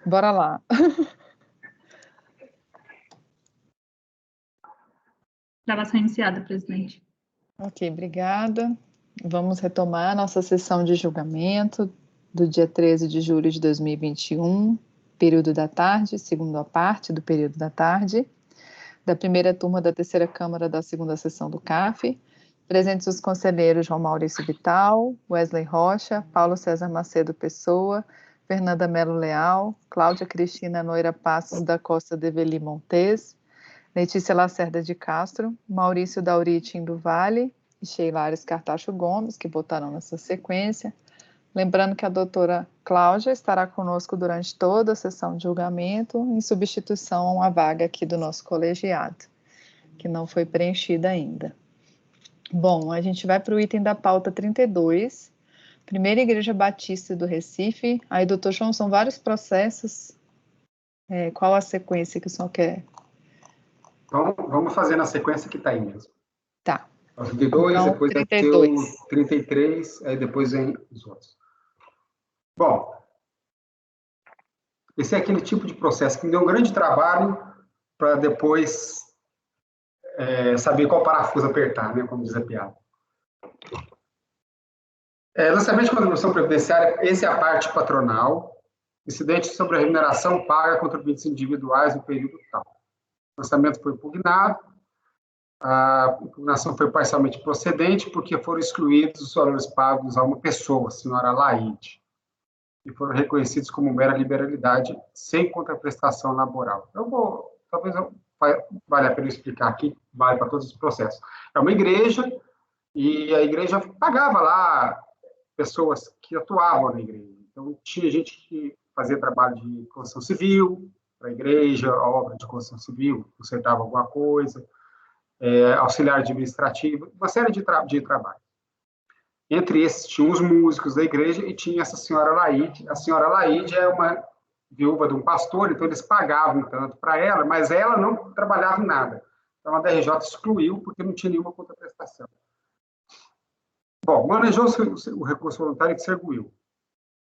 Bora lá. Gravação iniciada, presidente. Ok, obrigada. Vamos retomar a nossa sessão de julgamento do dia 13 de julho de 2021, período da tarde, segunda parte do período da tarde, da primeira turma da terceira Câmara da segunda sessão do CAF. Presentes os conselheiros João Maurício Vital, Wesley Rocha, Paulo César Macedo Pessoa, Fernanda Melo Leal, Cláudia Cristina Noira Passos da Costa Develi Montes, Letícia Lacerda de Castro, Maurício Dauritin do Vale e Sheila Ares Cartacho Gomes, que votaram nessa sequência. Lembrando que a doutora Cláudia estará conosco durante toda a sessão de julgamento, em substituição a uma vaga aqui do nosso colegiado, que não foi preenchida ainda. Bom, a gente vai para o item da pauta 32, Primeira Igreja Batista do Recife. Aí, doutor João, são vários processos. Qual a sequência que o senhor quer? Então, vamos fazer na sequência que está aí mesmo. Tá. 32, então, depois 32. vai ter o 33, aí depois vem os outros. Bom, esse é aquele tipo de processo que me deu um grande trabalho para depois saber qual parafuso apertar, né, como diz a piada. Lançamento de contribuição previdenciária, essa é a parte patronal, incidente sobre a remuneração paga a contribuintes individuais no período tal. O lançamento foi impugnado, a impugnação foi parcialmente procedente porque foram excluídos os valores pagos a uma pessoa, a senhora Laide, e foram reconhecidos como mera liberalidade sem contraprestação laboral. Talvez valha a pena explicar aqui, vale para todos os processos. É uma igreja, e a igreja pagava lá pessoas que atuavam na igreja. Então, tinha gente que fazia trabalho de construção civil para a igreja, obra de construção civil, consertava alguma coisa, auxiliar administrativo, uma série de trabalho. Entre esses, tinha os músicos da igreja e tinha essa senhora Laide. A senhora Laide é uma viúva de um pastor, então eles pagavam tanto para ela, mas ela não trabalhava em nada. Então, a DRJ excluiu porque não tinha nenhuma contraprestação. Bom, manejou-se o recurso voluntário que se arguiu.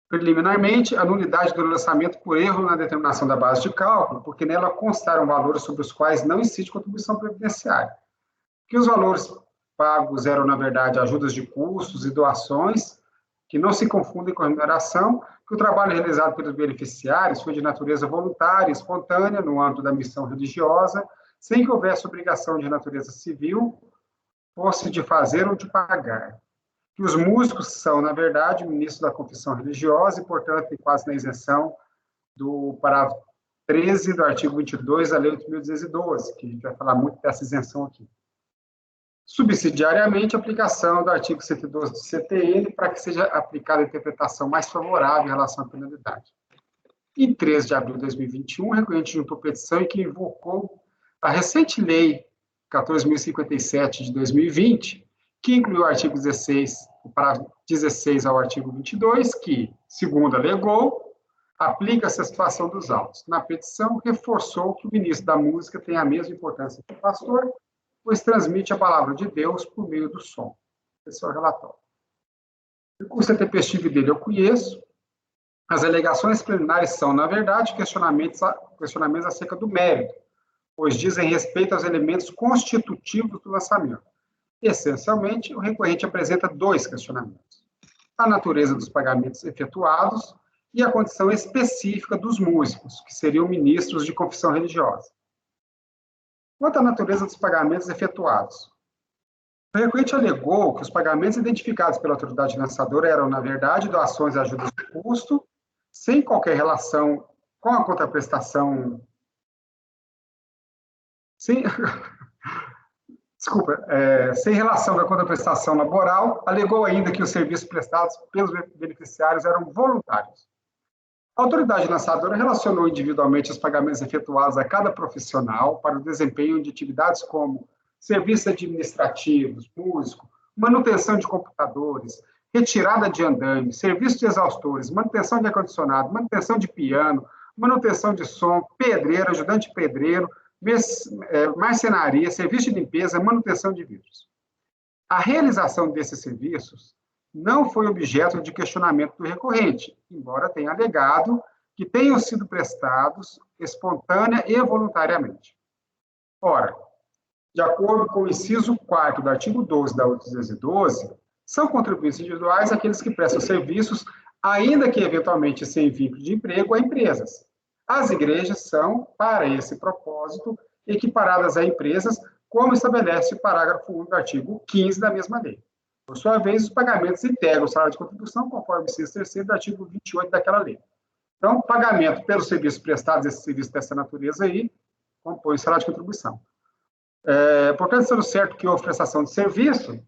Preliminarmente, a nulidade do lançamento por erro na determinação da base de cálculo, porque nela constaram valores sobre os quais não incide contribuição previdenciária. Que os valores pagos eram, na verdade, ajudas de custos e doações, que não se confundem com a remuneração, que o trabalho realizado pelos beneficiários foi de natureza voluntária e espontânea, no âmbito da missão religiosa, sem que houvesse obrigação de natureza civil, fosse de fazer ou de pagar. Que os músicos são, na verdade, ministros da confissão religiosa e, portanto, tem quase na isenção do parágrafo 13 do artigo 22 da Lei 8.212, que a gente vai falar muito dessa isenção aqui. Subsidiariamente, a aplicação do artigo 112 do CTN para que seja aplicada a interpretação mais favorável em relação à penalidade. Em 13 de abril de 2021, o recorrente juntou petição em que invocou a recente Lei 14.057 de 2020, que incluiu o artigo 16, o parágrafo 16 ao artigo 22, que, segundo alegou, aplica-se a situação dos autos. Na petição, reforçou que o ministro da Música tem a mesma importância que o pastor, pois transmite a palavra de Deus por meio do som. Esse é o relatório. O recurso intempestivo dele eu conheço. As alegações preliminares são, na verdade, questionamentos acerca do mérito, pois dizem respeito aos elementos constitutivos do lançamento. Essencialmente, o recorrente apresenta dois questionamentos: a natureza dos pagamentos efetuados e a condição específica dos músicos, que seriam ministros de confissão religiosa. Quanto à natureza dos pagamentos efetuados, o recorrente alegou que os pagamentos identificados pela autoridade lançadora eram, na verdade, doações e ajudas de custo, sem qualquer relação com a contraprestação... sem relação com a contraprestação laboral, alegou ainda que os serviços prestados pelos beneficiários eram voluntários. A autoridade lançadora relacionou individualmente os pagamentos efetuados a cada profissional para o desempenho de atividades como serviços administrativos, músico, manutenção de computadores, retirada de andaime, serviço de exaustores, manutenção de ar-condicionado, manutenção de piano, manutenção de som, pedreiro, ajudante pedreiro, marcenaria, serviço de limpeza, manutenção de vidros. A realização desses serviços não foi objeto de questionamento do recorrente, embora tenha alegado que que tenham sido prestados espontânea e voluntariamente. Ora, de acordo com o inciso 4º do artigo 12 da 812, são contribuintes individuais aqueles que prestam serviços, ainda que eventualmente sem vínculo de emprego, a empresas. As igrejas são, para esse propósito, equiparadas a empresas, como estabelece o parágrafo 1 do artigo 15 da mesma lei. Por sua vez, os pagamentos integram o salário de contribuição, conforme o inciso 3º do artigo 28 daquela lei. Então, pagamento pelos serviços prestados, esse serviço dessa natureza aí, compõe o salário de contribuição. Portanto, sendo certo que houve prestação de serviço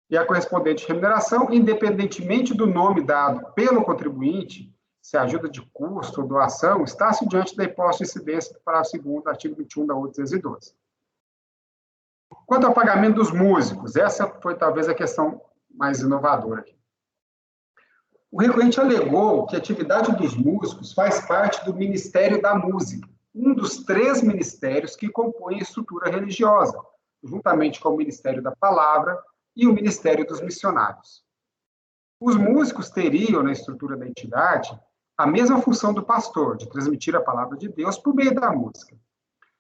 e a correspondente remuneração, independentemente do nome dado pelo contribuinte, se ajuda de custo ou doação, está-se diante da hipótese de incidência do parágrafo 2º do artigo 21 da 812. Quanto ao pagamento dos músicos, essa foi talvez a questão mais inovadora aqui. O recorrente alegou que a atividade dos músicos faz parte do Ministério da Música, um dos 3 ministérios que compõem a estrutura religiosa, juntamente com o Ministério da Palavra e o Ministério dos Missionários. Os músicos teriam, na estrutura da entidade, a mesma função do pastor, de transmitir a palavra de Deus por meio da música.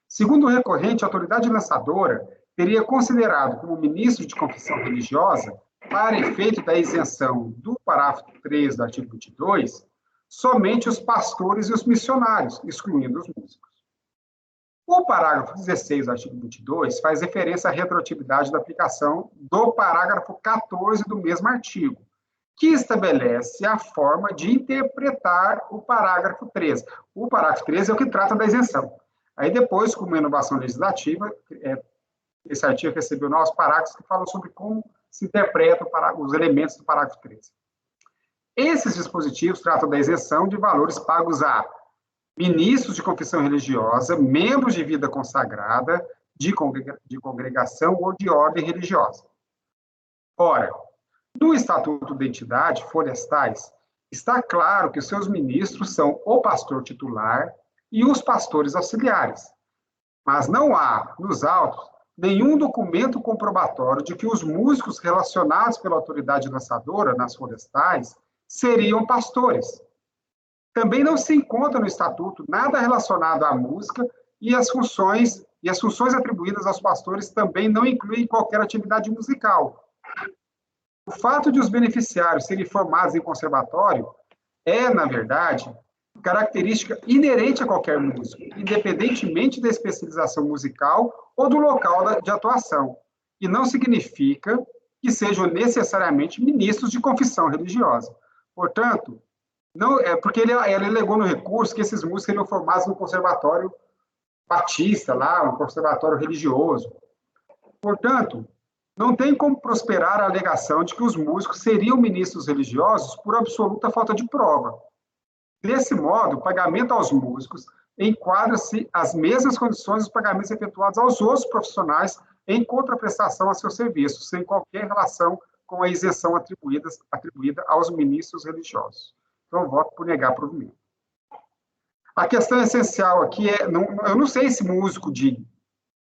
Segundo o recorrente, a autoridade lançadora teria considerado como ministro de confissão religiosa, para efeito da isenção do parágrafo 3 do artigo 22, somente os pastores e os missionários, excluindo os músicos. O parágrafo 16 do artigo 22 faz referência à retroatividade da aplicação do parágrafo 14 do mesmo artigo, que estabelece a forma de interpretar o parágrafo 13. O parágrafo 13 é o que trata da isenção. Aí depois, como inovação legislativa, esse artigo recebeu novos parágrafos que falam sobre como se interpretam os elementos do parágrafo 13. Esses dispositivos tratam da isenção de valores pagos a ministros de confissão religiosa, membros de vida consagrada, de congregação ou de ordem religiosa. Ora, no Estatuto da Entidade, folhas tais, está claro que os seus ministros são o pastor titular e os pastores auxiliares. Mas não há, nos autos, nenhum documento comprobatório de que os músicos relacionados pela autoridade lançadora nas folhas tais seriam pastores. Também não se encontra no Estatuto nada relacionado à música e as funções atribuídas aos pastores também não incluem qualquer atividade musical. O fato de os beneficiários serem formados em conservatório é, na verdade, característica inerente a qualquer músico, independentemente da especialização musical ou do local de atuação, e não significa que sejam necessariamente ministros de confissão religiosa. Portanto, não, porque ele alegou no recurso que esses músicos seriam formados no conservatório batista, lá, um conservatório religioso. Portanto, não tem como prosperar a alegação de que os músicos seriam ministros religiosos por absoluta falta de prova. Desse modo, o pagamento aos músicos enquadra-se às mesmas condições dos pagamentos efetuados aos outros profissionais em contraprestação a seus serviços, sem qualquer relação com a isenção atribuída aos ministros religiosos. Então, eu voto por negar provimento. A questão essencial aqui é, eu não sei se músico de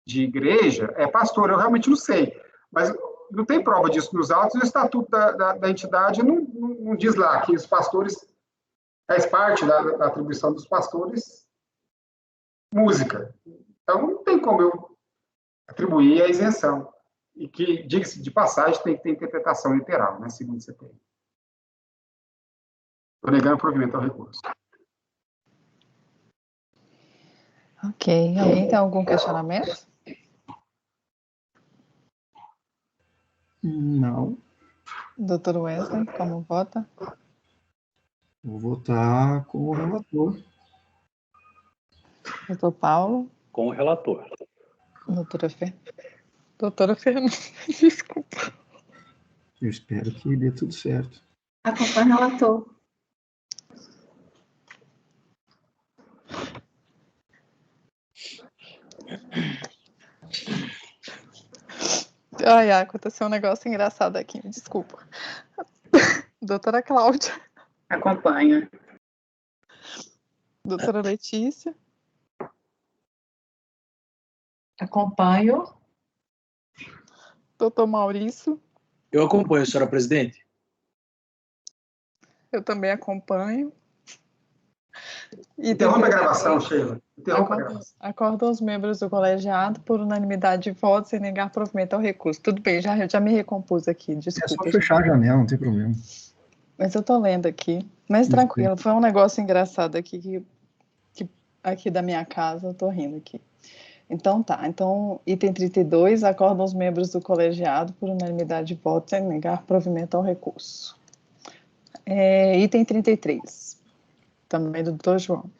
igreja é pastor, eu realmente não sei, mas não tem prova disso nos autos, e o estatuto da entidade não diz lá que os pastores faz parte da atribuição dos pastores música. Então, não tem como eu atribuir a isenção. E que, diga-se de passagem, tem que ter interpretação literal, né, segundo o CPI. Estou negando o provimento ao recurso. Ok. Alguém tem algum questionamento? Não. Doutor Wesley, como vota? Vou votar com o relator. Doutor Paulo? Com o relator. Doutora Fernanda, desculpa. Eu espero que dê tudo certo. Acompanhe o relator. Ai, aconteceu um negócio engraçado aqui, me desculpa. Doutora Cláudia. Acompanha. Doutora Letícia. Acompanho. Doutor Maurício. Eu acompanho, senhora presidente. Eu também acompanho. Interrompa a gravação, Sheila. Interrompa a gravação. Acordam os membros do colegiado por unanimidade de votos em negar provimento ao recurso. Tudo bem, já me recompus aqui, desculpa. É só fechar a janela, não tem problema. Mas eu tô lendo aqui. Mas Isso, tranquilo, foi um negócio engraçado aqui, que aqui da minha casa, eu tô rindo aqui. Então tá, então item 32, acordam os membros do colegiado por unanimidade de votos em negar provimento ao recurso. Item 33, também do Dr. João.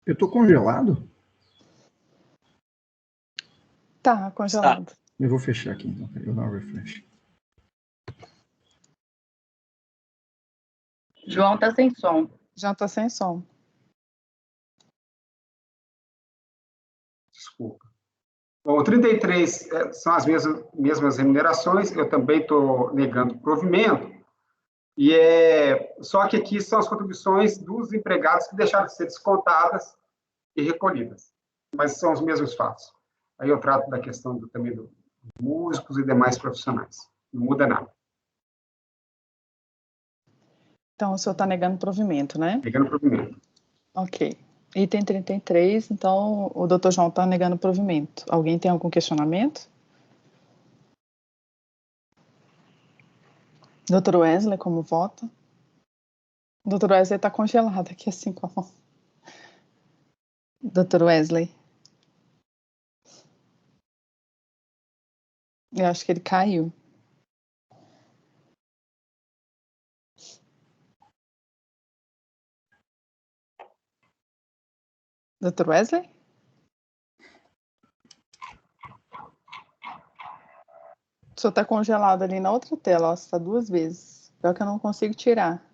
Eu tô congelado? Tá, congelado. Eu vou fechar aqui, então. Eu vou dar um refresh. João tá sem som. Já tá sem som. Desculpa. Bom, o 33 são as mesmas remunerações, eu também estou negando provimento, só que aqui são as contribuições dos empregados que deixaram de ser descontadas e recolhidas, mas são os mesmos fatos. Aí eu trato da questão também dos músicos e demais profissionais, não muda nada. Então, o senhor está negando provimento, né? Negando provimento. Ok. Item 33, então, o doutor João está negando provimento. Alguém tem algum questionamento? Doutor Wesley, como vota? O doutor Wesley está congelado aqui, assim como... Doutor Wesley? Eu acho que ele caiu. Doutor Wesley? O senhor está congelado ali na outra tela, ó, está 2 vezes. Pior que eu não consigo tirar.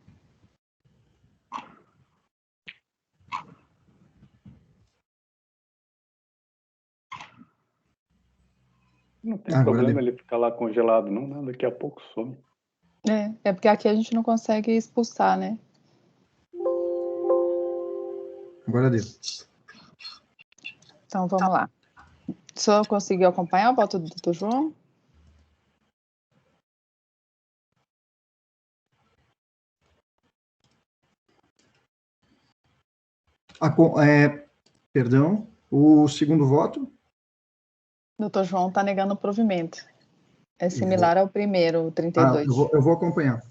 Não tem problema ele ficar lá congelado, não, né? Daqui a pouco some. É porque aqui a gente não consegue expulsar, né? Agora deu. Então, vamos lá. O senhor conseguiu acompanhar o voto do doutor João? Perdão, o segundo voto? O doutor João está negando o provimento. É similar ao primeiro, o 32. Eu vou acompanhar.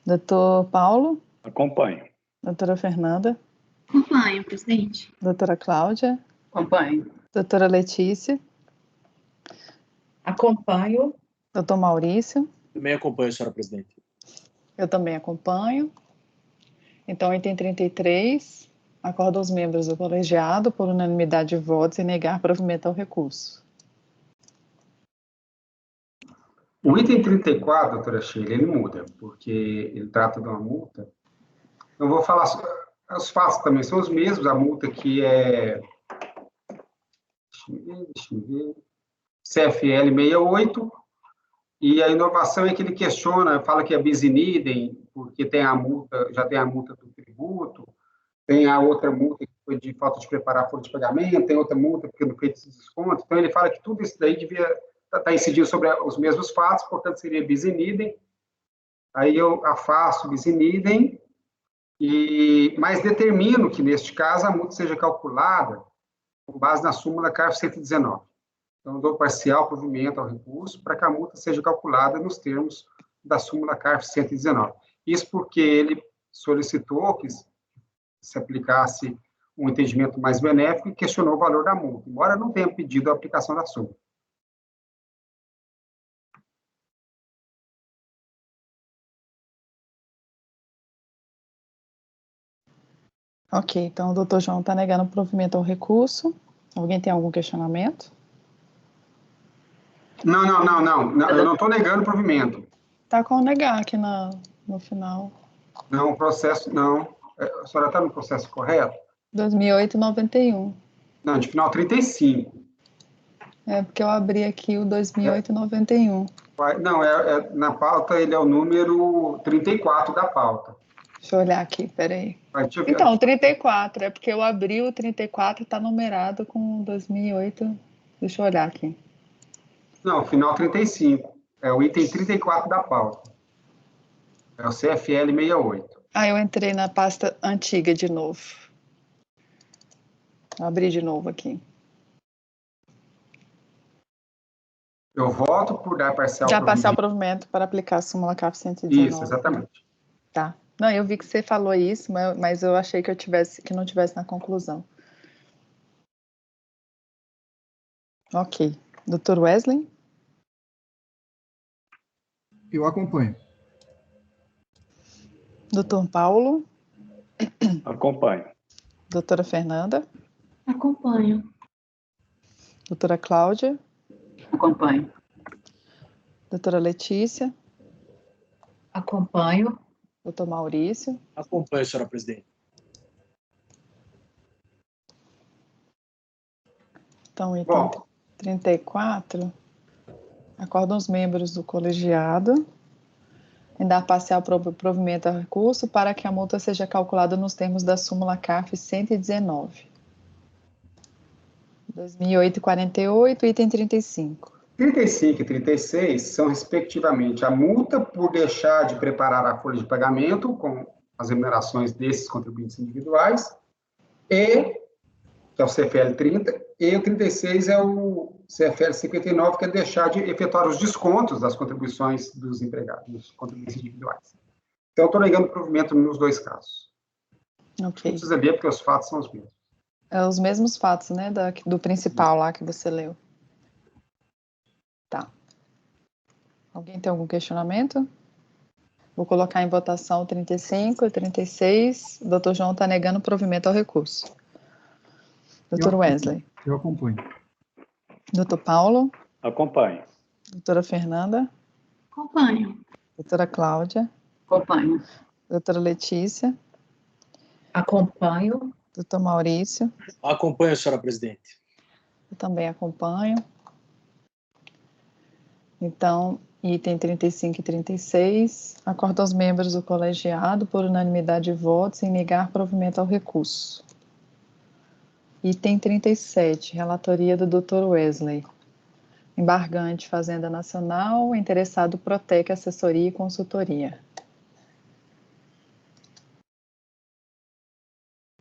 Doutor Paulo? Acompanho. Doutora Fernanda? Acompanho, presidente. Doutora Cláudia? Acompanho. Doutora Letícia? Acompanho. Doutor Maurício? Também acompanho, senhora presidente. Eu também acompanho. Então, item 33, acorda os membros do colegiado por unanimidade de votos em negar provimento ao recurso. O item 34, doutora Sheila, ele muda, porque ele trata de uma multa. Eu vou falar, os fatos também são os mesmos, a multa aqui é... Deixa eu ver. CFL 68, e a inovação é que ele questiona, fala que é bis in idem, porque tem a multa, já tem a multa do tributo, tem a outra multa que foi de falta de preparar folha de pagamento, tem outra multa porque não fez desconto, então ele fala que tudo isso daí devia estar incidindo sobre os mesmos fatos, portanto seria bis in idem, aí eu afasto bis in idem, mas determino que, neste caso, a multa seja calculada com base na súmula CARF 119. Então, eu dou parcial provimento ao recurso para que a multa seja calculada nos termos da súmula CARF 119. Isso porque ele solicitou que se aplicasse um entendimento mais benéfico e questionou o valor da multa, embora não tenha pedido a aplicação da súmula. Ok, então o doutor João está negando provimento ao recurso. Alguém tem algum questionamento? Não, eu não estou negando o provimento. Está com negar aqui no final. Não, o processo, não. A senhora está no processo correto? 2008-91. Não, de final 35. É porque eu abri aqui o 2008-91. Não, na pauta ele é o número 34 da pauta. Deixa eu olhar aqui, peraí. Então, 34, é porque eu abri o 34 e está numerado com 2008. Deixa eu olhar aqui. Não, final 35. É o item 34 da pauta. É o CFL 68. Eu entrei na pasta antiga de novo. Vou abrir de novo aqui. Eu voto por dar parcial Já provimento. parcial provimento para aplicar a súmula CAF 119. Isso, exatamente. Tá. Não, eu vi que você falou isso, mas eu achei que não tivesse na conclusão. Ok. Dr. Wesley? Eu acompanho. Dr. Paulo? Acompanho. Doutora Fernanda? Acompanho. Doutora Cláudia? Acompanho. Doutora Letícia? Acompanho. Doutor Maurício? Acompanho, senhora presidente. Então, item 34. Acordam os membros do colegiado em dar parcial provimento ao recurso para que a multa seja calculada nos termos da súmula CAF 119. 2008-48, item 35. 35 e 36 são, respectivamente, a multa por deixar de preparar a folha de pagamento com as remunerações desses contribuintes individuais, que é o CFL 30, e o 36 é o CFL 59, que é deixar de efetuar os descontos das contribuições dos empregados, dos contribuintes individuais. Então, estou negando provimento nos dois casos. Ok. Não precisa ler, porque os fatos são os mesmos. É os mesmos fatos, né, do principal lá que você leu. Tá. Alguém tem algum questionamento? Vou colocar em votação o 35 e 36. O doutor João está negando provimento ao recurso. Doutor Wesley. Eu acompanho. Doutor Paulo. Acompanho. Doutora Fernanda. Acompanho. Doutora Cláudia. Acompanho. Doutora Letícia. Acompanho. Doutor Maurício. Acompanho, senhora presidente. Eu também acompanho. Então, item 35 e 36, acordam os membros do colegiado, por unanimidade de votos, em negar provimento ao recurso. Item 37, relatoria do Dr. Wesley. Embargante Fazenda Nacional, interessado Protec Assessoria e Consultoria.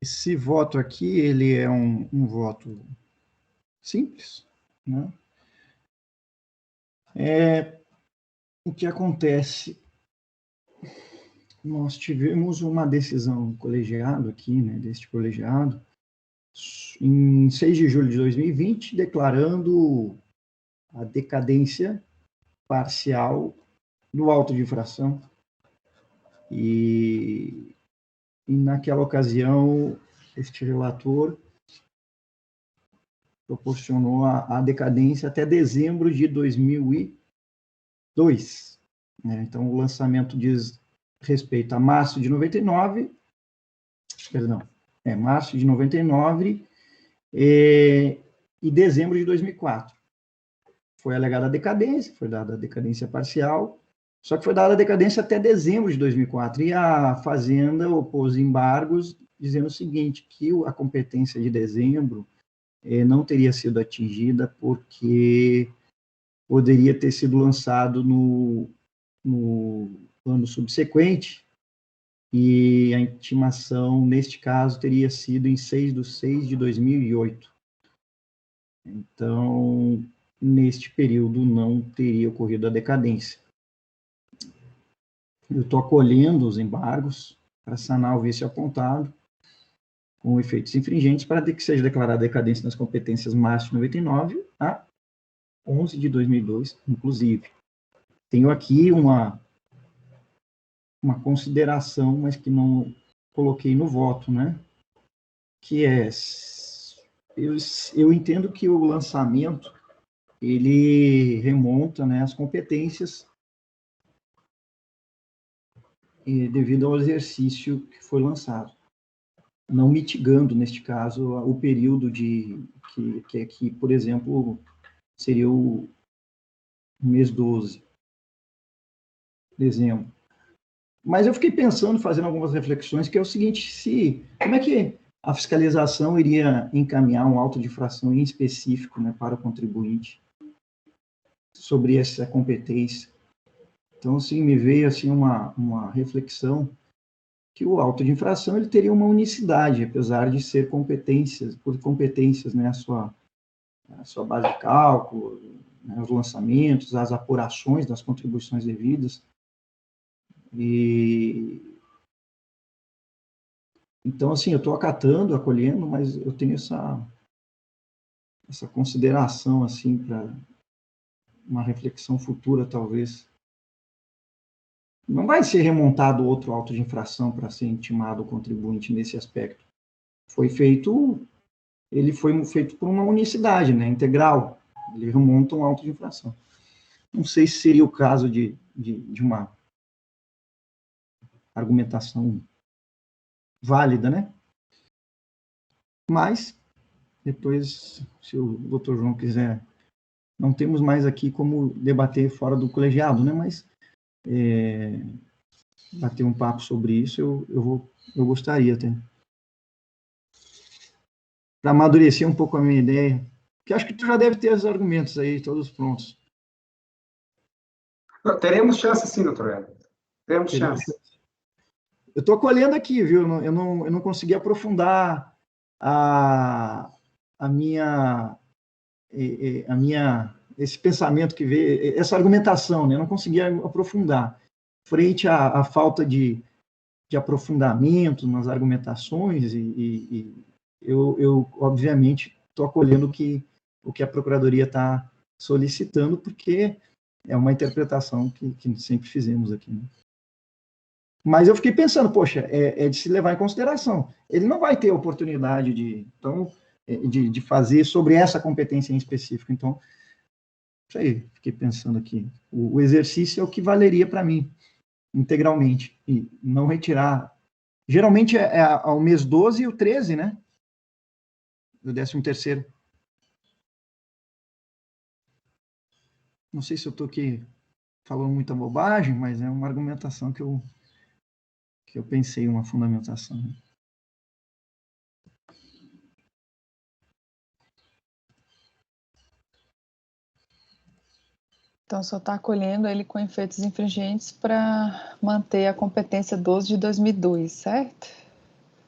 Esse voto aqui, ele é um voto simples, né? O que acontece? Nós tivemos uma decisão colegiado aqui, né, deste colegiado, em 6 de julho de 2020, declarando a decadência parcial do auto de infração. E naquela ocasião, este relator proporcionou a decadência até dezembro de 2002. Né? Então, o lançamento diz respeito a março de 99, março de 99 e dezembro de 2004. Foi alegada a decadência, foi dada a decadência parcial, só que foi dada a decadência até dezembro de 2004, e a Fazenda opôs embargos, dizendo o seguinte, que a competência de dezembro não teria sido atingida porque poderia ter sido lançado no ano subsequente, e a intimação, neste caso, teria sido em 6/6 de 2008. Então, neste período, não teria ocorrido a decadência. Eu estou acolhendo os embargos para sanar o vício apontado, com efeitos infringentes, para que seja declarada decadência nas competências março de 99 a 11 de 2002, inclusive. Tenho aqui uma consideração, mas que não coloquei no voto, né? Que é, eu entendo que o lançamento, ele remonta, né, às competências devido ao exercício que foi lançado, não mitigando, neste caso, o período que, por exemplo, seria o mês 12, dezembro. Mas eu fiquei pensando, fazendo algumas reflexões, que é o seguinte, como é que a fiscalização iria encaminhar um auto de infração em específico, né, para o contribuinte sobre essa competência? Então, assim, me veio assim, uma reflexão que o auto de infração ele teria uma unicidade, apesar de ser por competências, né, a sua base de cálculo, né, os lançamentos, as apurações das contribuições devidas. Então, assim, eu estou acatando, acolhendo, mas eu tenho essa consideração, assim, para uma reflexão futura, talvez. Não vai ser remontado outro auto de infração para ser intimado o contribuinte nesse aspecto. Ele foi feito por uma unicidade, né, integral. Ele remonta um auto de infração. Não sei se seria o caso de uma argumentação válida, né? Mas, depois, se o doutor João quiser, não temos mais aqui como debater fora do colegiado, né? Mas bater um papo sobre isso, eu gostaria até. Para amadurecer um pouco a minha ideia, que acho que tu já deve ter os argumentos aí, todos prontos. Teremos chance sim, doutor Hélio. Teremos chance. Eu estou acolhendo aqui, viu? Eu não consegui aprofundar esse pensamento que veio, essa argumentação, né? Eu não consegui aprofundar. Frente à falta de aprofundamento nas argumentações, eu obviamente, estou acolhendo o que a Procuradoria está solicitando, porque é uma interpretação que sempre fizemos aqui, né? Mas eu fiquei pensando, poxa, é de se levar em consideração. Ele não vai ter oportunidade de fazer sobre essa competência em específico. Então, isso aí, fiquei pensando aqui. O exercício é o que valeria para mim, integralmente, e não retirar. Geralmente é ao mês 12 e o 13, né? Do 13º. Não sei se eu estou aqui falando muita bobagem, mas é uma argumentação que eu pensei, uma fundamentação. Então, só está acolhendo ele com efeitos infringentes para manter a competência 12 de 2002, certo?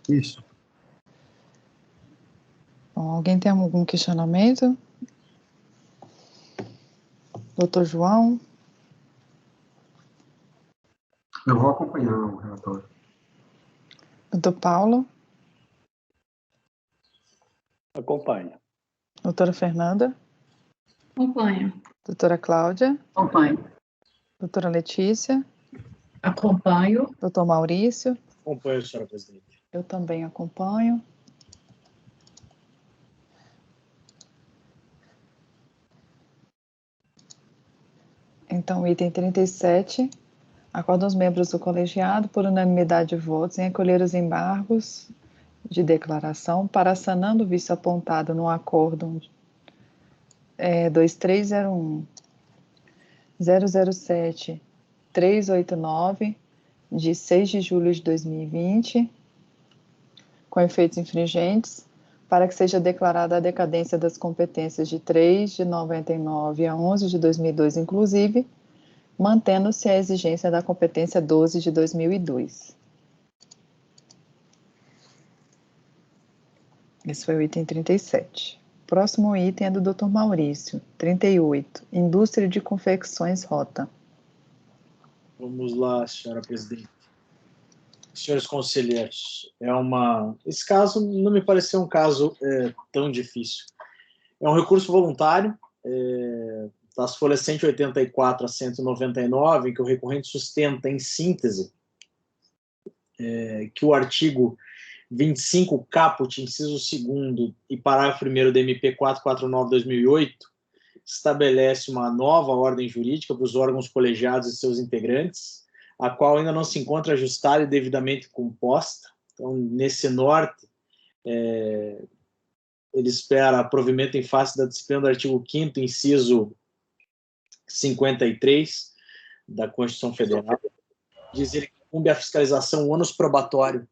Isso. Bom, alguém tem algum questionamento? Doutor João? Eu vou acompanhar o relatório. Doutor Paulo? Acompanha. Doutora Fernanda? Acompanho. Doutora Cláudia? Acompanho. Doutora Letícia? Acompanho. Doutor Maurício? Acompanho, senhora presidente. Eu também acompanho. Então, item 37, acordam os membros do colegiado, por unanimidade de votos, em acolher os embargos de declaração para sanando o vício apontado no acórdão 2301 007 389 de 6 de julho de 2020, com efeitos infringentes, para que seja declarada a decadência das competências de 3 de 99 a 11 de 2002, inclusive, mantendo-se a exigência da competência 12 de 2002. Esse foi o item 37. Próximo item é do Dr. Maurício, 38, Indústria de Confecções Rota. Vamos lá, senhora presidente. Senhores conselheiros, esse caso não me pareceu um caso tão difícil. É um recurso voluntário, das folhas 184 a 199, em que o recorrente sustenta, em síntese, que o artigo 25 caput, inciso 2º e parágrafo 1º da MP 449/2008 estabelece uma nova ordem jurídica para os órgãos colegiados e seus integrantes, a qual ainda não se encontra ajustada e devidamente composta. Então, nesse norte, ele espera provimento em face da disciplina do artigo 5º, inciso 53 da Constituição Federal, dizer que cumpre a fiscalização o ônus probatório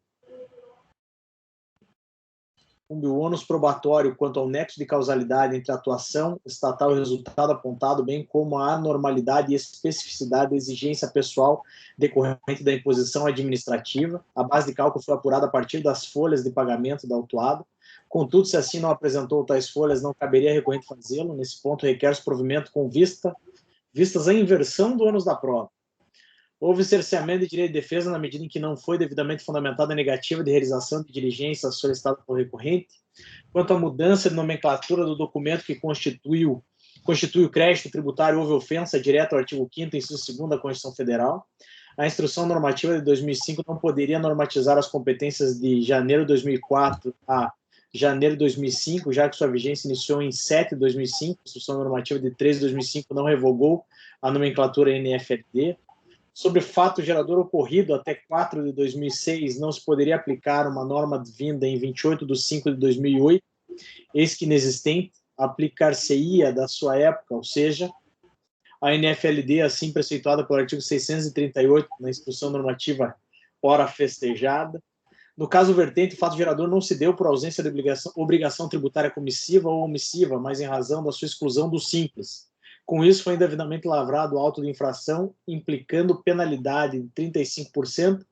o ônus probatório quanto ao nexo de causalidade entre a atuação estatal e o resultado apontado, bem como a anormalidade e especificidade da exigência pessoal decorrente da imposição administrativa. A base de cálculo foi apurada a partir das folhas de pagamento da autuada. Contudo, se assim não apresentou tais folhas, não caberia a recorrente fazê-lo. Nesse ponto, requer-se provimento com vistas à inversão do ônus da prova. Houve cerceamento de direito de defesa na medida em que não foi devidamente fundamentada a negativa de realização de diligência solicitada pelo recorrente. Quanto à mudança de nomenclatura do documento que constitui o crédito tributário, houve ofensa direta ao artigo 5º, inciso 2º da Constituição Federal. A instrução normativa de 2005 não poderia normatizar as competências de janeiro de 2004 a janeiro de 2005, já que sua vigência iniciou em 7 de 2005. A instrução normativa de 13 de 2005 não revogou a nomenclatura NFLD. Sobre fato gerador ocorrido até 4 de 2006, não se poderia aplicar uma norma vinda em 28 de 5 de 2008, eis que inexistente, aplicar-se-ia da sua época, ou seja, a NFLD, assim preceituada pelo artigo 638, na instrução normativa ora festejada. No caso vertente, o fato gerador não se deu por ausência de obrigação tributária comissiva ou omissiva, mas em razão da sua exclusão do simples. Com isso, foi indevidamente lavrado o auto de infração, implicando penalidade de 35%,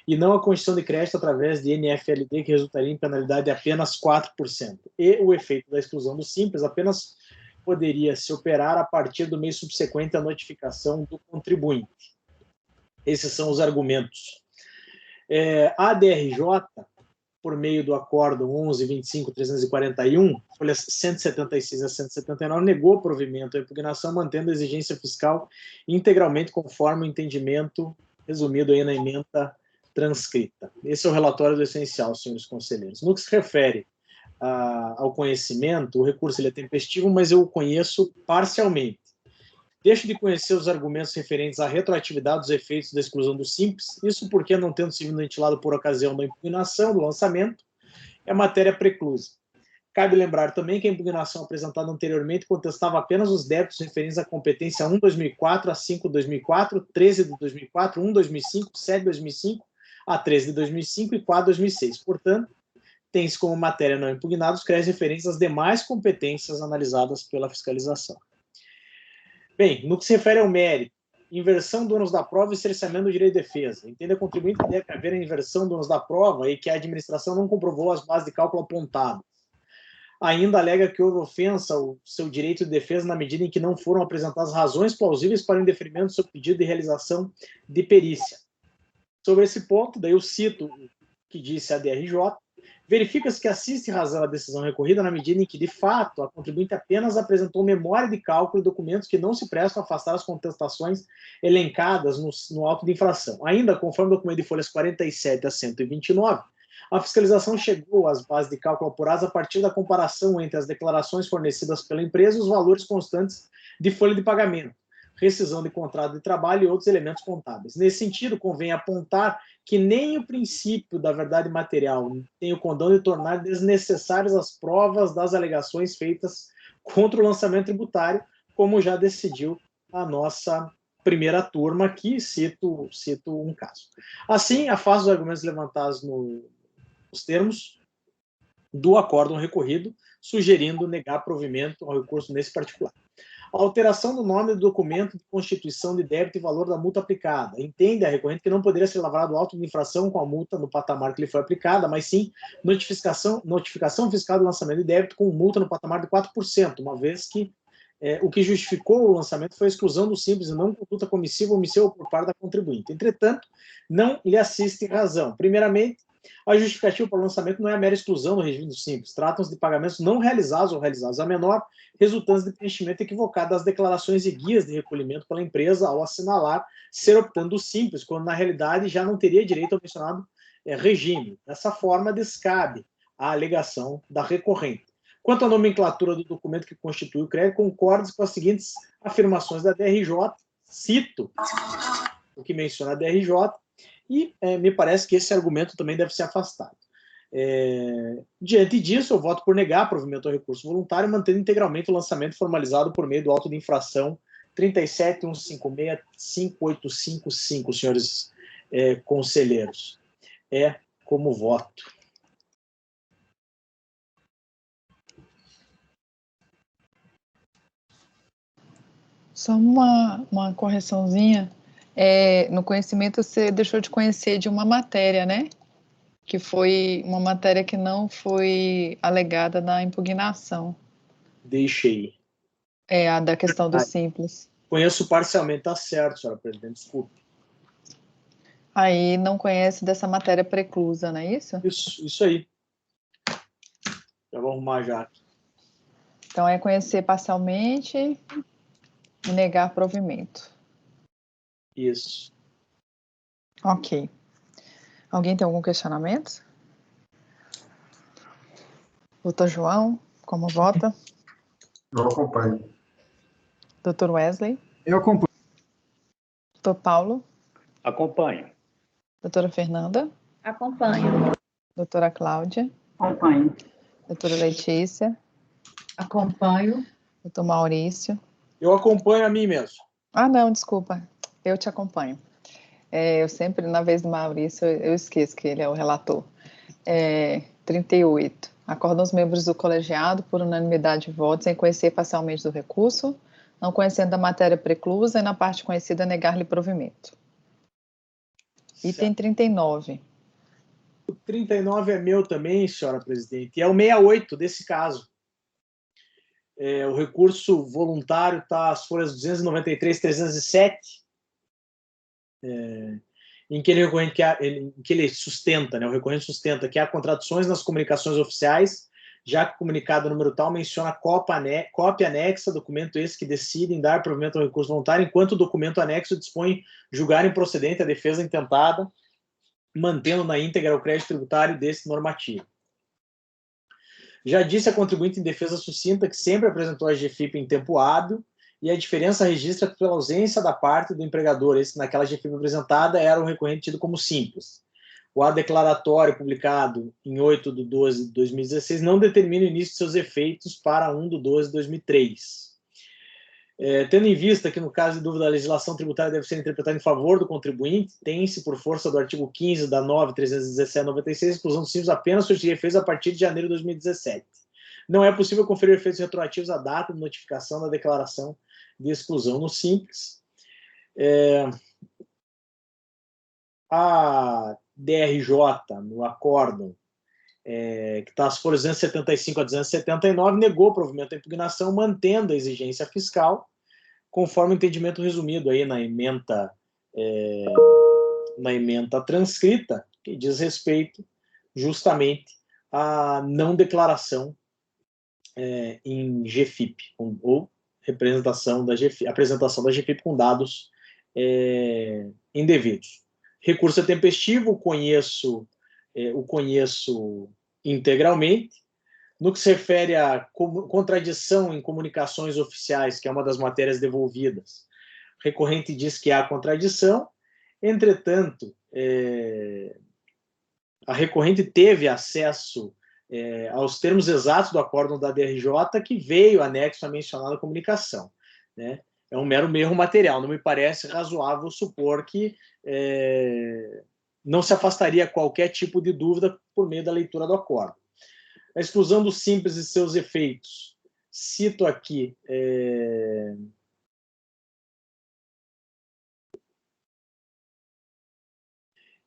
e não a constituição de crédito através de NFLD, que resultaria em penalidade de apenas 4%. E o efeito da exclusão do simples apenas poderia se operar a partir do mês subsequente à notificação do contribuinte. Esses são os argumentos. A DRJ, por meio do Acórdão 11.25.341, folhas 176 a 179, negou provimento à impugnação, mantendo a exigência fiscal integralmente conforme o entendimento resumido aí na ementa transcrita. Esse é o relatório do essencial, senhores conselheiros. No que se refere ao conhecimento, o recurso ele é tempestivo, mas eu o conheço parcialmente. Deixo de conhecer os argumentos referentes à retroatividade dos efeitos da exclusão do simples, isso porque, não tendo sido ventilado por ocasião da impugnação do lançamento, é matéria preclusa. Cabe lembrar também que a impugnação apresentada anteriormente contestava apenas os débitos referentes à competência 1/2004 a 5/2004, 13 de 2004, 1/2005, 7 de 2005, a 13 de 2005 e 4 de 2006. Portanto, tem-se como matéria não impugnada os créditos referentes às demais competências analisadas pela fiscalização. Bem, no que se refere ao mérito, inversão do ônus da prova e cerceamento do direito de defesa. Entende a contribuinte que deve haver a inversão do ônus da prova e que a administração não comprovou as bases de cálculo apontadas. Ainda alega que houve ofensa ao seu direito de defesa na medida em que não foram apresentadas razões plausíveis para o indeferimento do seu pedido de realização de perícia. Sobre esse ponto, daí eu cito o que disse a DRJ, verifica-se que assiste razão à decisão recorrida na medida em que, de fato, a contribuinte apenas apresentou memória de cálculo e documentos que não se prestam a afastar as contestações elencadas no auto de infração. Ainda, conforme o documento de folhas 47 a 129, a fiscalização chegou às bases de cálculo apuradas a partir da comparação entre as declarações fornecidas pela empresa e os valores constantes de folha de pagamento, rescisão de contrato de trabalho e outros elementos contábeis. Nesse sentido, convém apontar que nem o princípio da verdade material tem o condão de tornar desnecessárias as provas das alegações feitas contra o lançamento tributário, como já decidiu a nossa primeira turma, que cito um caso. Assim, afasto os argumentos levantados nos termos do acórdão recorrido, sugerindo negar provimento ao recurso nesse particular. A alteração do nome do documento de constituição de débito e valor da multa aplicada. Entende a recorrente que não poderia ser lavrado auto de infração com a multa no patamar que lhe foi aplicada, mas sim notificação fiscal do lançamento de débito com multa no patamar de 4%, uma vez que o que justificou o lançamento foi a exclusão do simples e não conduta comissiva ou omissiva por parte da contribuinte. Entretanto, não lhe assiste razão. Primeiramente, a justificativa para o lançamento não é a mera exclusão do regime do simples. Tratam-se de pagamentos não realizados ou realizados a menor, resultantes de preenchimento equivocado das declarações e guias de recolhimento pela empresa ao assinalar ser optando o simples, quando na realidade já não teria direito ao mencionado regime. Dessa forma, descabe a alegação da recorrente. Quanto à nomenclatura do documento que constitui o crédito, concordo com as seguintes afirmações da DRJ, cito o que menciona a DRJ, e me parece que esse argumento também deve ser afastado. Diante disso, eu voto por negar provimento ao recurso voluntário, mantendo integralmente o lançamento formalizado por meio do auto de infração 37.156.5855, senhores conselheiros. Como voto. Só uma correçãozinha. No conhecimento, você deixou de conhecer de uma matéria, né? Que foi uma matéria que não foi alegada na impugnação. Deixei. A da questão do simples. Conheço parcialmente, tá certo, senhora presidente, desculpe. Aí não conhece dessa matéria preclusa, não é isso? Isso aí. Já vou arrumar já aqui. Então, é conhecer parcialmente e negar provimento. Isso. Ok. Alguém tem algum questionamento? Doutor João, como vota? Eu acompanho. Doutor Wesley? Eu acompanho. Doutor Paulo? Acompanho. Doutora Fernanda? Acompanho. Doutora Cláudia? Acompanho. Doutora Letícia? Acompanho. Doutor Maurício? Eu acompanho a mim mesmo. Ah, não, desculpa. Eu te acompanho. Eu sempre, na vez do Maurício, eu esqueço que ele é o relator. 38. Acordam os membros do colegiado, por unanimidade de votos, em conhecer parcialmente do recurso, não conhecendo da matéria preclusa e, na parte conhecida, negar-lhe provimento. Item 39. O 39 é meu também, senhora presidente, e é o 68 desse caso. O recurso voluntário está às folhas 293, 307, em que ele sustenta, né, o recorrente sustenta que há contradições nas comunicações oficiais, já que o comunicado número tal menciona cópia anexa, documento esse que decide em dar provimento ao recurso voluntário, enquanto o documento anexo dispõe julgar improcedente a defesa intentada, mantendo na íntegra o crédito tributário desse normativo. Já disse a contribuinte em defesa sucinta que sempre apresentou a GFIP em tempo hábil, e a diferença registra pela ausência da parte do empregador. Esse, naquela GFIP apresentada, era um recorrente tido como simples. O ato declaratório publicado em 8/12/2016 não determina o início de seus efeitos para 1/12/2003. Tendo em vista que, no caso de dúvida, a legislação tributária deve ser interpretada em favor do contribuinte, tem-se, por força do artigo 15 da 9.317/96, exclusão dos simples apenas surtir efeitos a partir de janeiro de 2017. Não é possível conferir efeitos retroativos à data de notificação da declaração de exclusão no simples. A DRJ, no acórdão, que está às folhas 275 a 279, negou o provimento da impugnação, mantendo a exigência fiscal, conforme o entendimento resumido aí na ementa transcrita, que diz respeito justamente à não declaração em GFIP, ou apresentação da GFIP com dados indevidos. Recurso é tempestivo, o conheço integralmente. No que se refere à contradição em comunicações oficiais, que é uma das matérias devolvidas, o recorrente diz que há contradição, entretanto, a recorrente teve acesso aos termos exatos do acórdão da DRJ, que veio anexo à mencionada comunicação, né? É um mero erro material, não me parece razoável supor que não se afastaria qualquer tipo de dúvida por meio da leitura do acórdão. A exclusão do simples e seus efeitos. Cito aqui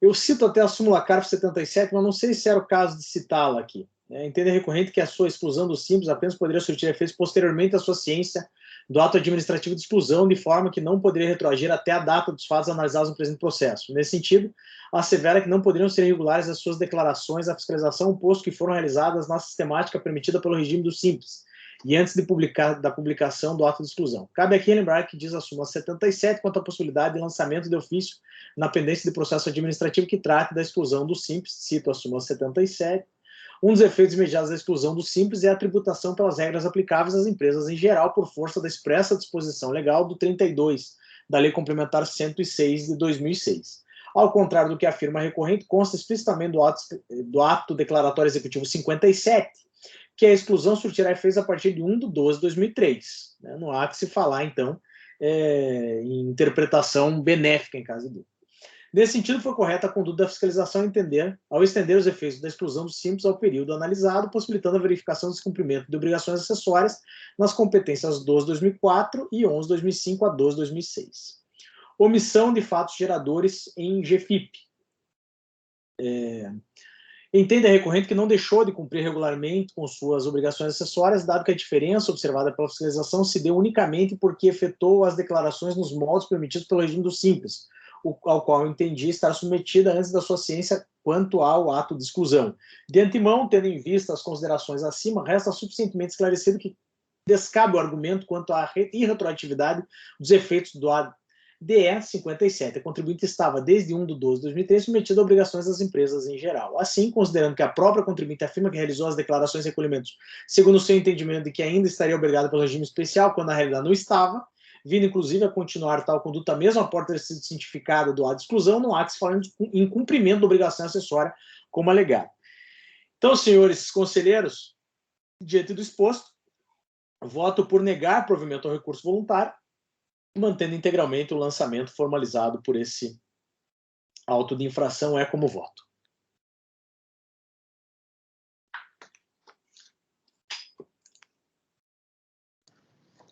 eu cito até a súmula CARF 77, mas não sei se era o caso de citá-la aqui. Entende a recorrente que a sua exclusão do simples apenas poderia surtir efeitos posteriormente à sua ciência do ato administrativo de exclusão, de forma que não poderia retroagir até a data dos fatos analisados no presente processo. Nesse sentido, assevera que não poderiam ser irregulares as suas declarações à fiscalização, posto que foram realizadas na sistemática permitida pelo regime do simples, e antes da publicação do ato de exclusão. Cabe aqui lembrar que diz a súmula 77 quanto à possibilidade de lançamento de ofício na pendência de processo administrativo que trate da exclusão do simples, cito a súmula 77. Um dos efeitos imediatos da exclusão do simples é a tributação pelas regras aplicáveis às empresas em geral, por força da expressa disposição legal do 32 da Lei Complementar 106 de 2006. Ao contrário do que afirma a recorrente, consta explicitamente do ato declaratório executivo 57, que a exclusão surtirá efeitos a partir de 1/12/2003. Não há que se falar, então, em interpretação benéfica em caso de dúvida. Nesse sentido, foi correta a conduta da fiscalização ao estender os efeitos da exclusão dos simples ao período analisado, possibilitando a verificação do descumprimento de obrigações acessórias nas competências 12/2004 e 11/2005 a 12/2006. Omissão de fatos geradores em GFIP. Entende a recorrente que não deixou de cumprir regularmente com suas obrigações acessórias, dado que a diferença observada pela fiscalização se deu unicamente porque efetuou as declarações nos moldes permitidos pelo regime do Simples, ao qual eu entendi estar submetida antes da sua ciência quanto ao ato de exclusão. De antemão, tendo em vista as considerações acima, resta suficientemente esclarecido que descabe o argumento quanto à irretroatividade dos efeitos do ADE 57. A contribuinte estava, desde 1/12/2003, submetida a obrigações das empresas em geral. Assim, considerando que a própria contribuinte afirma que realizou as declarações e recolhimentos segundo o seu entendimento de que ainda estaria obrigada pelo regime especial, quando na realidade não estava, vindo inclusive a continuar tal conduta mesmo após ter sido cientificada do ato de exclusão, não há que se falar em cumprimento da obrigação acessória como alegado. Então, senhores conselheiros, diante do exposto, voto por negar provimento ao recurso voluntário, mantendo integralmente o lançamento formalizado por esse auto de infração como voto.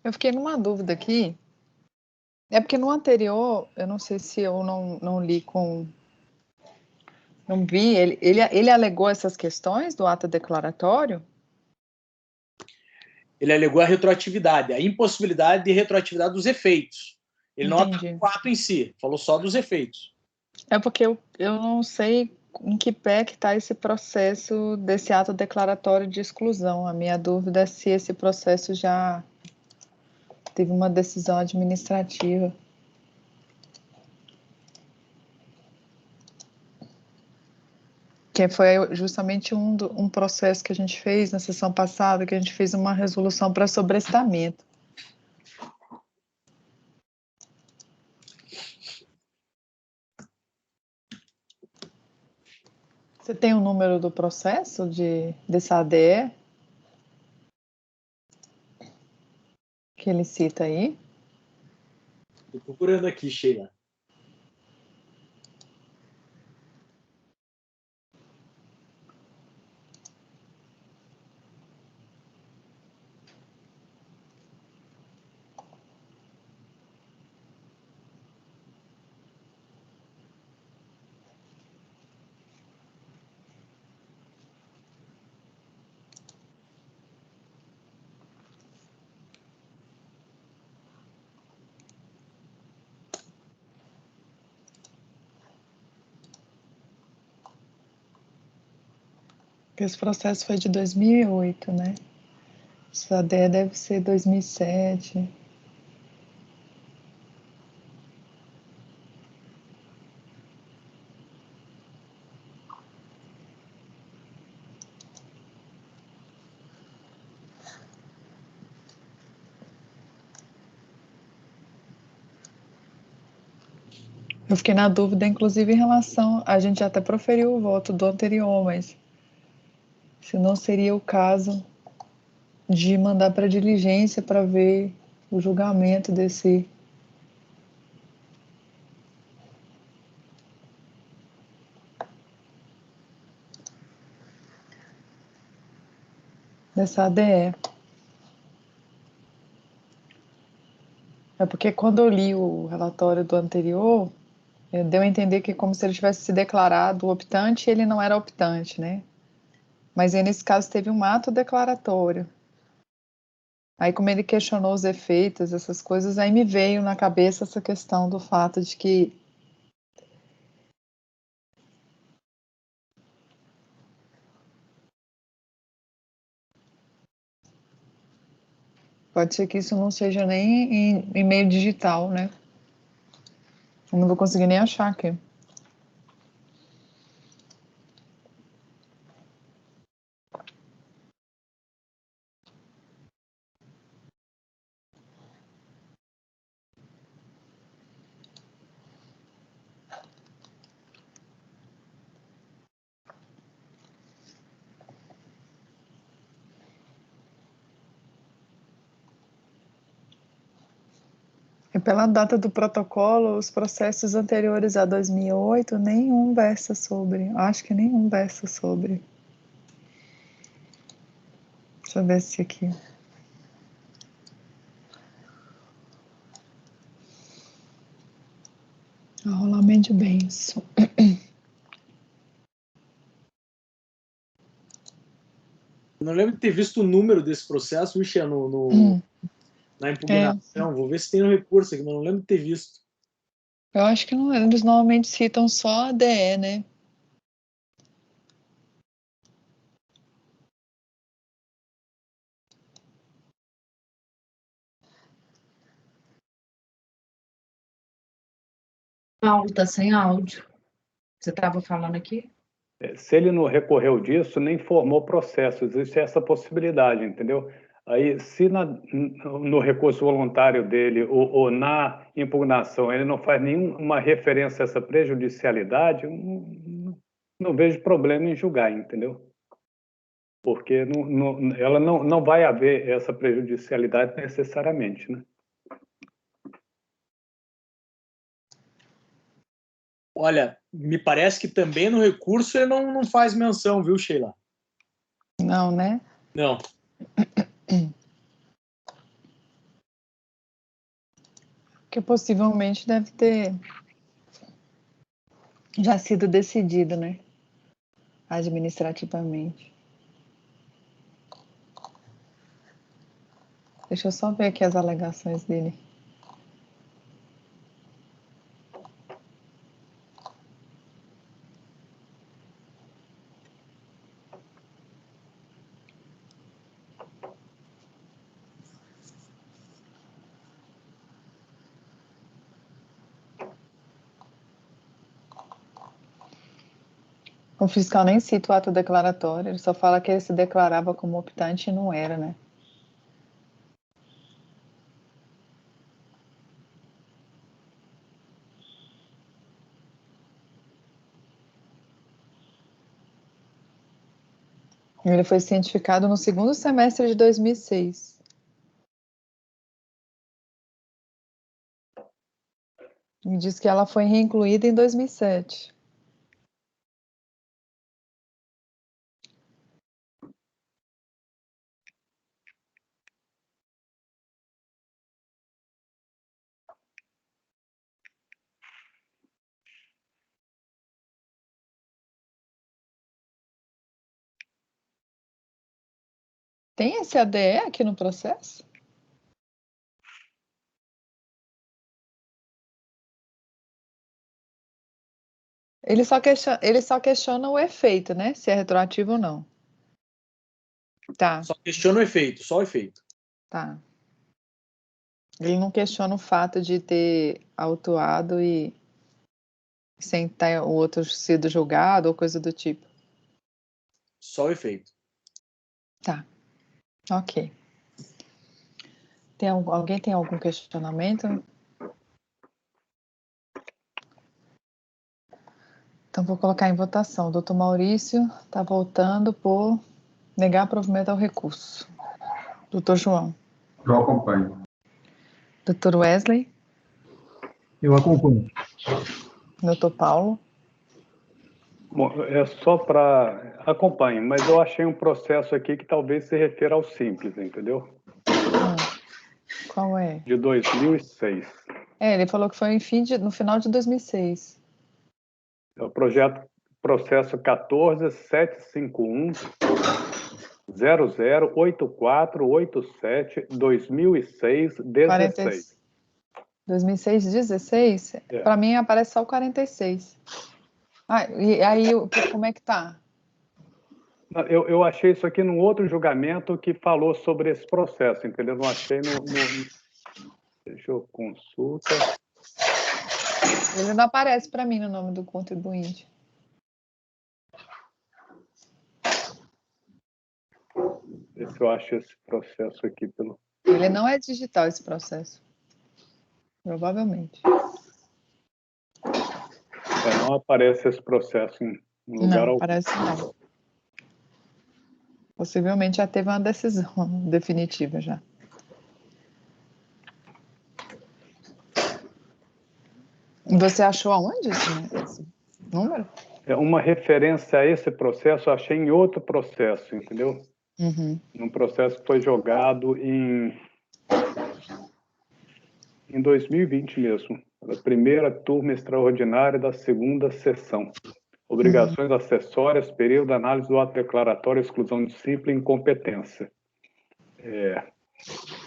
Eu fiquei numa dúvida aqui. É porque no anterior, eu não sei se eu não li com... Não vi, ele alegou essas questões do ato declaratório? Ele alegou a retroatividade, a impossibilidade de retroatividade dos efeitos. Ele não atacou o ato em si, falou só dos efeitos. É porque eu não sei em que pé que está esse processo desse ato declaratório de exclusão. A minha dúvida é se esse processo já teve uma decisão administrativa. Que foi justamente um processo que a gente fez na sessão passada, que a gente fez uma resolução para sobrestamento. Você tem o número do processo desse ADE? Que ele cita aí? Estou procurando aqui, Sheila. Esse processo foi de 2008, né? Esse ADE deve ser 2007. Eu fiquei na dúvida, inclusive, em relação... A gente até proferiu o voto do anterior, mas se não seria o caso de mandar para diligência para ver o julgamento dessa ADE. É porque quando eu li o relatório do anterior, deu a entender que é como se ele tivesse se declarado optante e ele não era optante, né? Mas aí, nesse caso, teve um ato declaratório. Aí, como ele questionou os efeitos, essas coisas, aí me veio na cabeça essa questão do fato de que pode ser que isso não seja nem em meio digital, né? Eu não vou conseguir nem achar aqui. E pela data do protocolo, os processos anteriores a 2008, nenhum versa sobre. Acho que nenhum versa sobre. Deixa eu ver se aqui. Arrolamento de bens. Eu não lembro de ter visto o número desse processo, Michel, na impugnação. Vou ver se tem no recurso aqui, mas não lembro de ter visto. Eu acho que não, eles normalmente citam só a DE, né? Paulo, tá sem áudio. Você estava falando aqui? Se ele não recorreu disso, nem formou processo. Existe essa possibilidade, entendeu? Aí, se no recurso voluntário dele ou na impugnação ele não faz nenhuma referência a essa prejudicialidade, não vejo problema em julgar, entendeu? Porque ela não vai haver essa prejudicialidade necessariamente, né? Olha, me parece que também no recurso ele não faz menção, viu, Sheila? Não, né? Não. Que possivelmente deve ter já sido decidido, né? Administrativamente. Deixa eu só ver aqui as alegações dele. O fiscal nem cita o ato declaratório, ele só fala que ele se declarava como optante e não era, né? Ele foi cientificado no segundo semestre de 2006. E diz que ela foi reincluída em 2007. Tem esse ADE aqui no processo? Ele só questiona o efeito, né? Se é retroativo ou não. Tá. Só questiona o efeito, só o efeito. Tá. Ele não questiona o fato de ter autuado e sem ter o outro sido julgado ou coisa do tipo. Só o efeito. Tá. Ok. Alguém tem algum questionamento? Então, vou colocar em votação. O doutor Maurício está votando por negar provimento ao recurso. Doutor João. Eu acompanho. Doutor Wesley. Eu acompanho. Doutor Paulo. Bom, é só para... Acompanhe, mas eu achei um processo aqui que talvez se refira ao simples, entendeu? Qual é? De 2006. Ele falou que foi no final de 2006. É o processo 14.751.008487 2006 16. 2006, 16? Para mim aparece só o 46. E aí, como é que tá? Eu achei isso aqui num outro julgamento que falou sobre esse processo, entendeu? Não achei Deixa eu consulta. Ele não aparece para mim no nome do contribuinte. Ver se eu acho esse processo aqui pelo... Ele não é digital, esse processo. Provavelmente. Não aparece esse processo em lugar algum. Não, parece não. Possivelmente já teve uma decisão definitiva já. Você achou aonde esse número? É uma referência a esse processo, eu achei em outro processo, entendeu? Uhum. Num processo que foi jogado em 2020 mesmo, a primeira turma extraordinária da segunda sessão. Obrigações acessórias, período, análise do ato declaratório, exclusão de disciplina e incompetência.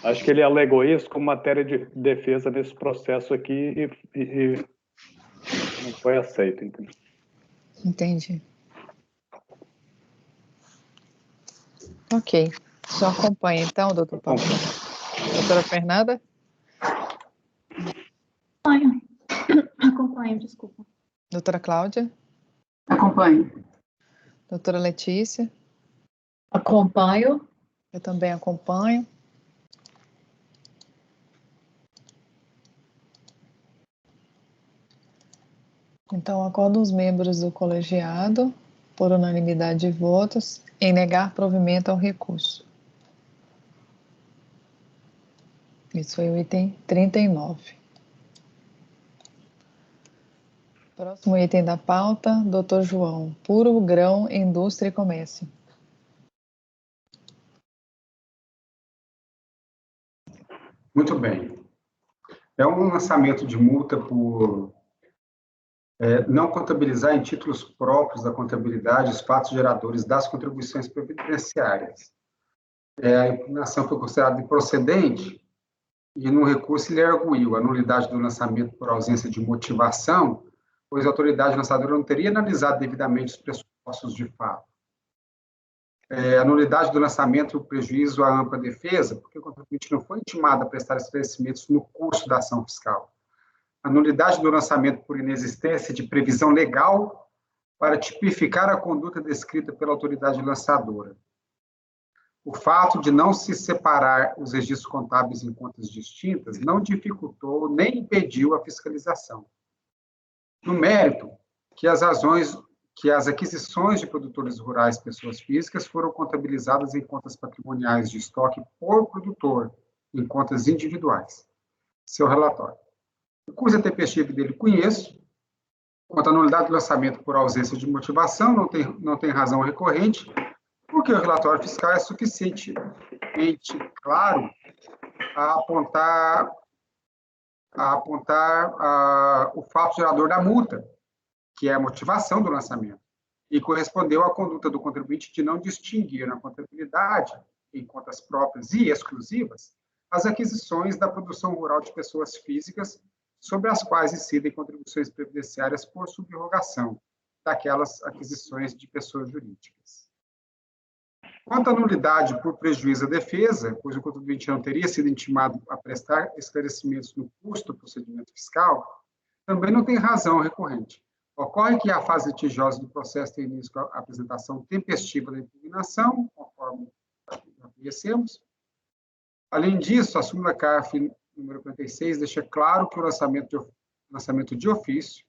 Acho que ele alegou isso como matéria de defesa nesse processo aqui e não foi aceito, entendeu? Entendi. Ok. Só acompanha, então, doutor Paulo. Doutora Fernanda? Acompanho, desculpa. Doutora Cláudia? Acompanho. Doutora Letícia? Acompanho. Eu também acompanho. Então, acordam os membros do colegiado, por unanimidade de votos, em negar provimento ao recurso. Isso foi o item 39. Próximo item da pauta, doutor João. Puro grão, indústria e comércio. Muito bem. É um lançamento de multa por não contabilizar em títulos próprios da contabilidade os fatos geradores das contribuições previdenciárias. A impugnação foi considerada improcedente e, no recurso, ele arguiu a nulidade do lançamento por ausência de motivação, pois a autoridade lançadora não teria analisado devidamente os pressupostos de fato. A nulidade do lançamento e o prejuízo à ampla defesa, porque o contribuinte não foi intimado a prestar esclarecimentos no curso da ação fiscal. A nulidade do lançamento por inexistência de previsão legal para tipificar a conduta descrita pela autoridade lançadora. O fato de não se separar os registros contábeis em contas distintas não dificultou nem impediu a fiscalização. No mérito, que as aquisições de produtores rurais pessoas físicas foram contabilizadas em contas patrimoniais de estoque por produtor, em contas individuais. Seu relatório. O curso intempestivo dele conheço. Quanto à nulidade do lançamento por ausência de motivação, não tem razão recorrente, porque o relatório fiscal é suficientemente claro a apontar o fato gerador da multa, que é a motivação do lançamento, e correspondeu à conduta do contribuinte de não distinguir na contabilidade, em contas próprias e exclusivas, as aquisições da produção rural de pessoas físicas sobre as quais incidem contribuições previdenciárias por subrogação daquelas aquisições de pessoas jurídicas. Quanto à nulidade por prejuízo à defesa, pois o contribuinte não teria sido intimado a prestar esclarecimentos no curso do procedimento fiscal, também não tem razão recorrente. Ocorre que a fase litigiosa do processo tem início com a apresentação tempestiva da impugnação, conforme já conhecemos. Além disso, a súmula CARF número 46 deixa claro que o lançamento de ofício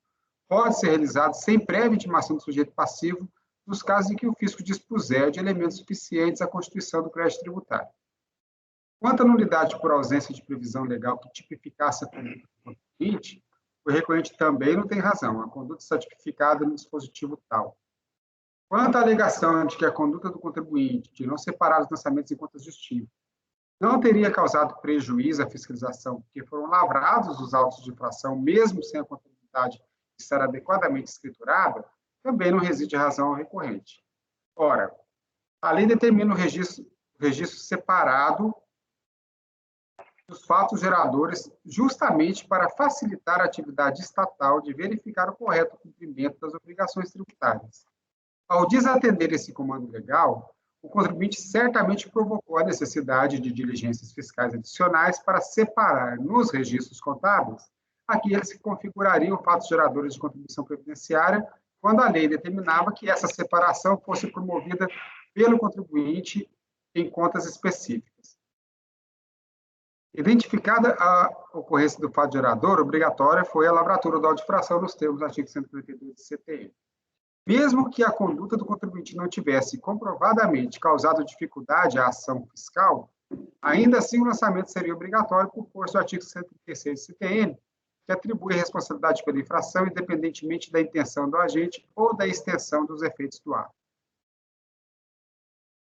pode ser realizado sem prévia intimação do sujeito passivo nos casos em que o fisco dispuser de elementos suficientes à constituição do crédito tributário. Quanto à nulidade por ausência de previsão legal que tipificasse a conduta do contribuinte, o recorrente também não tem razão, a conduta está tipificada no dispositivo tal. Quanto à alegação de que a conduta do contribuinte de não separar os lançamentos em contas distintas não teria causado prejuízo à fiscalização, porque foram lavrados os autos de infração, mesmo sem a contabilidade estar adequadamente escriturada, também não reside razão ao recorrente. Ora, a lei determina o registro separado dos fatos geradores justamente para facilitar a atividade estatal de verificar o correto cumprimento das obrigações tributárias. Ao desatender esse comando legal, o contribuinte certamente provocou a necessidade de diligências fiscais adicionais para separar nos registros contábeis aqueles que configurariam fatos geradores de contribuição previdenciária, quando a lei determinava que essa separação fosse promovida pelo contribuinte em contas específicas. Identificada a ocorrência do fato gerador, obrigatória foi a lavratura do auto de infração nos termos do artigo 132 do CTN. Mesmo que a conduta do contribuinte não tivesse comprovadamente causado dificuldade à ação fiscal, ainda assim o lançamento seria obrigatório por força do artigo 136 do CTN, que que atribui a responsabilidade pela infração independentemente da intenção do agente ou da extensão dos efeitos do ato.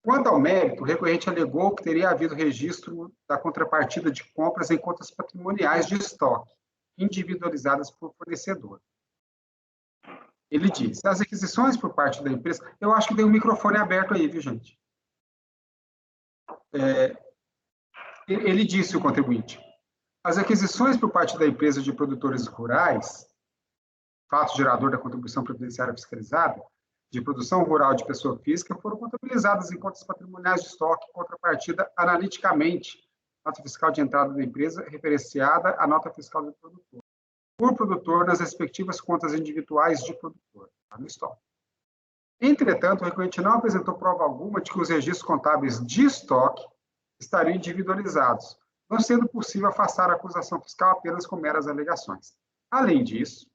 Quanto ao mérito, o recorrente alegou que teria havido registro da contrapartida de compras em contas patrimoniais de estoque, individualizadas por fornecedor. Ele disse, as aquisições por parte da empresa... Eu acho que tem um microfone aberto aí, viu, gente? Ele disse, o contribuinte, as aquisições por parte da empresa de produtores rurais, fato gerador da contribuição previdenciária fiscalizada, de produção rural de pessoa física, foram contabilizadas em contas patrimoniais de estoque, contrapartida analiticamente, nota fiscal de entrada da empresa, referenciada à nota fiscal do produtor, por produtor nas respectivas contas individuais de produtor, lá no estoque. Entretanto, o recorrente não apresentou prova alguma de que os registros contábeis de estoque estariam individualizados, não sendo possível afastar a acusação fiscal apenas com meras alegações. Além disso,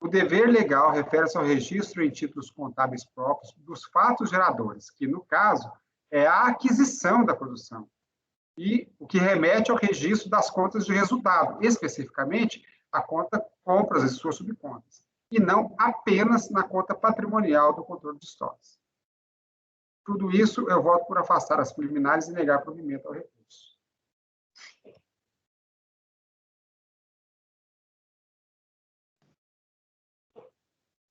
o dever legal refere-se ao registro em títulos contábeis próprios dos fatos geradores, que, no caso, é a aquisição da produção, e o que remete ao registro das contas de resultado, especificamente a conta compras e suas subcontas, e não apenas na conta patrimonial do controle de estoques. Tudo isso, eu voto por afastar as preliminares e negar provimento ao recurso.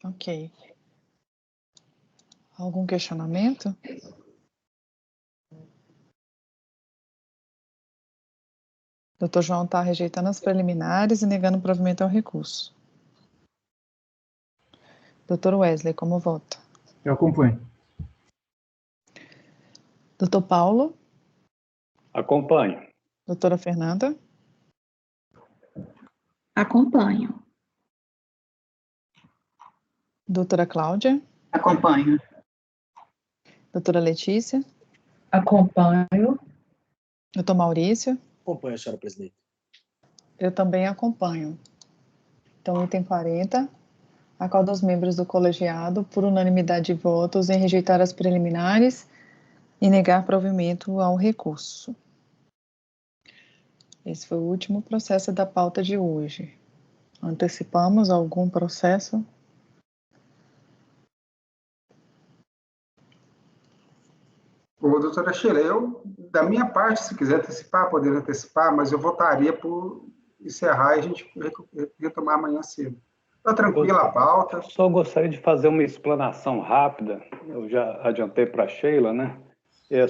Ok. Algum questionamento? Doutor João está rejeitando as preliminares e negando provimento ao recurso. Doutor Wesley, como vota? Eu acompanho. Doutor Paulo? Acompanho. Doutora Fernanda? Acompanho. Doutora Cláudia? Acompanho. Doutora Letícia? Acompanho. Doutor Maurício? Acompanho, senhora presidente. Eu também acompanho. Então, item 40, acorda os membros do colegiado, por unanimidade de votos, em rejeitar as preliminares e negar provimento ao recurso. Esse foi o último processo da pauta de hoje. Antecipamos algum processo? Ô, doutora Sheila, eu, da minha parte, se quiser antecipar, poderia antecipar, mas eu votaria por encerrar e a gente retomar amanhã cedo. Está tranquila a pauta? Só gostaria de fazer uma explanação rápida, eu já adiantei para a Sheila, né?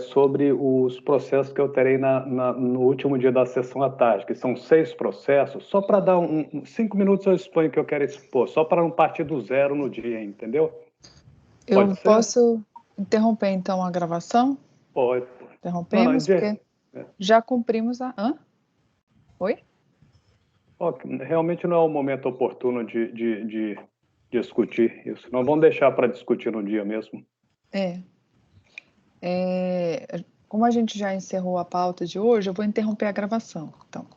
Sobre os processos que eu terei no último dia da sessão à tarde, que são 6 processos, só para dar 5 minutos eu exponho o que eu quero expor, só para não partir do zero no dia, entendeu? Eu posso interromper, então, a gravação? Pode. Interrompemos, porque já cumprimos a... Hã? Oi? Realmente não é o momento oportuno de discutir isso. Não vamos deixar para discutir no dia mesmo. Como a gente já encerrou a pauta de hoje, eu vou interromper a gravação. Então,